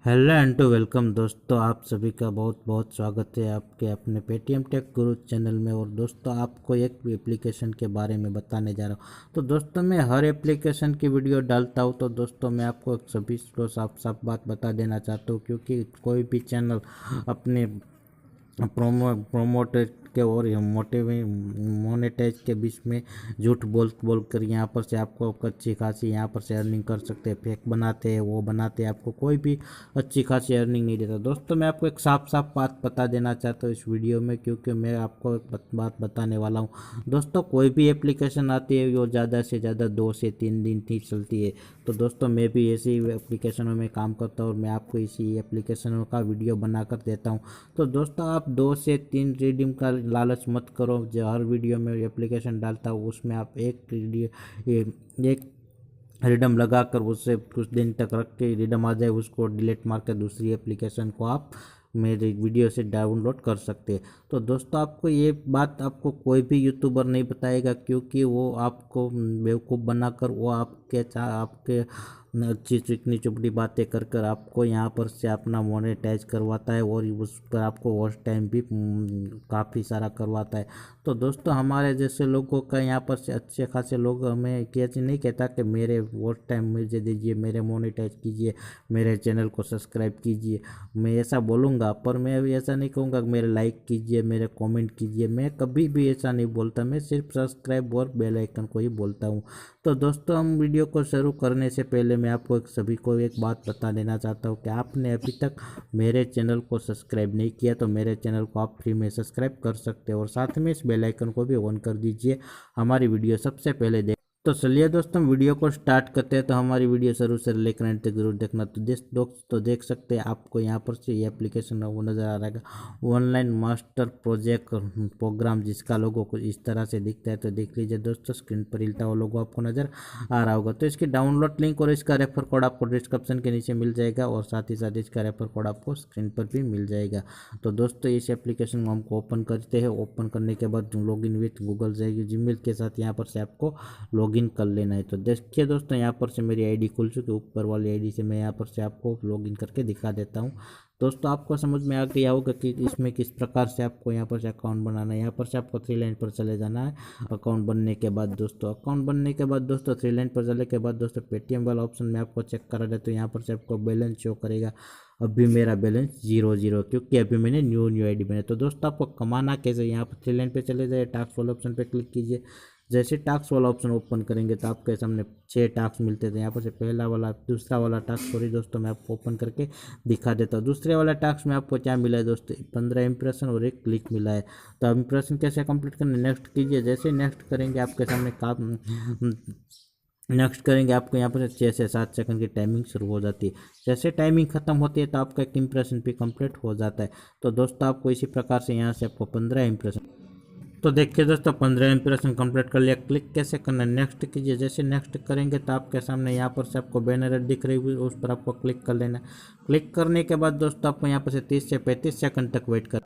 Hello and to welcome दोस्तों, आप सभी का बहुत बहुत स्वागत है आपके अपने पेटीएम टेक गुरु चैनल में। और दोस्तों आपको एक एप्लीकेशन के बारे में बताने जा रहा हूँ। तो दोस्तों मैं हर एप्लीकेशन की वीडियो डालता हूँ, तो दोस्तों मैं आपको एक सभी को साफ साफ बात बता देना चाहता हूँ, क्योंकि कोई भी चैनल अपने प्रोमोटेड के और मोनेटाइज के बीच में झूठ बोल बोल कर यहाँ पर से आपको अच्छी खासी यहाँ पर से अर्निंग कर सकते हैं। फेक बनाते हैं, वो बनाते हैं, आपको कोई भी अच्छी खासी अर्निंग नहीं देता। दोस्तों मैं आपको एक साफ साफ बात बता देना चाहता हूँ इस वीडियो में, क्योंकि मैं आपको एक बात बताने वाला हूँ। दोस्तों कोई भी एप्लीकेशन आती है वो ज़्यादा से ज़्यादा 2 से 3 दिन ही चलती है। तो दोस्तों मैं भी ऐसी एप्लीकेशनों में काम करता हूँ और मैं आपको इसी एप्लीकेशनों का वीडियो बनाकर देता हूँ। तो दोस्तों आप 2 से 3 रिडीम का लालच मत करो। जो हर वीडियो में एप्लीकेशन डालता हूँ उसमें आप एक रिडम लगा कर उससे कुछ दिन तक रख के रिडम आ जाए उसको डिलीट मार कर दूसरी एप्लीकेशन को आप मेरे वीडियो से डाउनलोड कर सकते हैं। तो दोस्तों आपको ये बात आपको कोई भी यूट्यूबर नहीं बताएगा, क्योंकि वो आपको बेवकूफ़ बनाकर वो आपके अच्छी चिकनी चुपड़ी बातें कर कर आपको यहाँ पर से अपना मोनेटाइज करवाता है और उस पर आपको वॉच टाइम भी काफ़ी सारा करवाता है। तो दोस्तों हमारे जैसे लोगों का यहाँ पर से अच्छे खासे लोग हमें कैसे नहीं कहता कि मेरे वॉच टाइम मुझे दीजिए, मेरे मोनेटाइज कीजिए, मेरे चैनल को सब्सक्राइब कीजिए। मैं ऐसा बोलूँगा, पर मैं ऐसा नहीं कहूँगा कि मेरे लाइक कीजिए, मेरे कमेंट कीजिए। मैं कभी भी ऐसा नहीं बोलता, मैं सिर्फ सब्सक्राइब और बेल आइकन को ही बोलता हूँ। तो दोस्तों हम वीडियो को शुरू करने से पहले मैं आपको सभी को एक बात बता देना चाहता हूँ कि आपने अभी तक मेरे चैनल को सब्सक्राइब नहीं किया तो मेरे चैनल को आप फ्री में सब्सक्राइब कर सकते हो और साथ में इस बेल आइकन को भी ऑन कर दीजिए हमारी वीडियो सबसे पहले देख। तो चलिए दोस्तों वीडियो को स्टार्ट करते हैं। तो हमारी वीडियो शुरू से लेकर अंत तक जरूर देखना। तो दोस्तों देख सकते हैं आपको यहाँ पर से ये एप्लीकेशन वो नज़र आ रहा है, ऑनलाइन मास्टर प्रोजेक्ट प्रोग्राम, जिसका लोगो कुछ इस तरह से दिखता है। तो देख लीजिए दोस्तों स्क्रीन पर हिलता हुआ लोगो आपको नज़र आ रहा होगा। तो इसकी डाउनलोड लिंक और इसका रेफर कोड आपको डिस्क्रिप्शन के नीचे मिल जाएगा और साथ ही साथ इसका रेफर कोड आपको स्क्रीन पर भी मिल जाएगा। तो दोस्तों इस एप्लीकेशन को हमको ओपन करते हैं। ओपन करने के बाद लॉगिन विथ गूगल जाएगी जीमेल के साथ यहाँ पर से आपको लॉगिन कर लेना है। तो देखिए दोस्तों यहाँ पर से मेरी आईडी खुल चुकी है। ऊपर वाली आईडी से मैं यहाँ पर से आपको लॉगिन करके दिखा देता हूँ। दोस्तों आपको समझ में आ गया होगा कि इसमें किस प्रकार से आपको यहाँ पर से अकाउंट बनाना है। यहाँ पर से आपको 3 लाइन पर चले जाना है। अकाउंट बनने के बाद दोस्तों 3 लाइन पर चलने के बाद दोस्तों पेटीएम वाला ऑप्शन में आपको चेक करा दे। तो यहाँ पर से आपको बैलेंस शो करेगा। अभी मेरा बैलेंस 0 क्योंकि अभी मैंने न्यू आईडी बनाई। तो दोस्तों आपको कमाना कैसे, यहाँ पर 3 लाइन पर चले जाए, टास्क वाला ऑप्शन पर क्लिक कीजिए। जैसे टास्क वाला ऑप्शन ओपन करेंगे तो आपके सामने 6 टास्क मिलते थे। यहाँ पर से दूसरा वाला टास्क सॉरी दोस्तों मैं आपको ओपन करके दिखा देता हूँ। दूसरे वाला टास्क में आपको क्या मिला है दोस्तों, 15 इंप्रेशन और 1 क्लिक मिला है। तो इंप्रेशन कैसे कंप्लीट करना, नेक्स्ट कीजिए। जैसे नेक्स्ट करेंगे आपके सामने नेक्स्ट करेंगे आपको यहाँ पर 6 से 7 सेकंड की टाइमिंग शुरू हो जाती है। जैसे टाइमिंग खत्म होती है तो आपका एक इंप्रेशन भी कंप्लीट हो जाता है। तो दोस्तों आपको इसी प्रकार से यहाँ से आपको 15 इंप्रेशन, तो देखिए दोस्तों 15 इंप्रेशन कंप्लीट कर लिया। क्लिक कैसे करना, नेक्स्ट कीजिए। जैसे नेक्स्ट करेंगे तो आपके सामने यहाँ पर से आपको बैनर दिख रही हुई, उस पर आपको क्लिक कर लेना। क्लिक करने के बाद दोस्तों आपको यहाँ पर से 30 से 35 सेकंड तक वेट कर।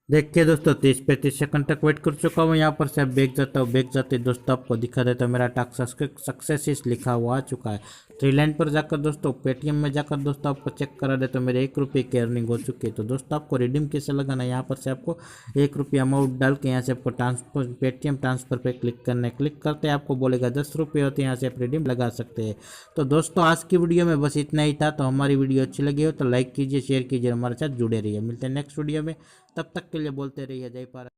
देखिए दोस्तों 30-35 सेकंड तक वेट कर चुका हूँ। यहाँ पर से आप बैक जाता हूँ, बैक जाते दोस्तों आपको दिखा देता हूँ मेरा टास्क सक्सेस लिखा हुआ आ चुका है। 3 लाइन पर जाकर दोस्तों पेटीएम में जाकर दोस्तों आपको चेक करा देता हूँ मेरे 1 रुपये की अर्निंग हो चुकी है। तो दोस्तों आपको रिडीम कैसे लगाना है, यहाँ पर से आपको 1 रुपये अमाउंट डाल के यहाँ से आपको ट्रांसफर पेटीएम ट्रांसफर पे क्लिक करना है। क्लिक करते आपको बोलेगा 10 रुपये होते हैं, यहाँ से आप रिडीम लगा सकते हैं। तो दोस्तों आज की वीडियो में बस इतना ही था। तो हमारी वीडियो अच्छी लगी हो तो लाइक कीजिए, शेयर कीजिए, हमारे साथ जुड़े रहिए। मिलते हैं नेक्स्ट वीडियो में, तब तक के लिए बोलते रहिए जय भारत।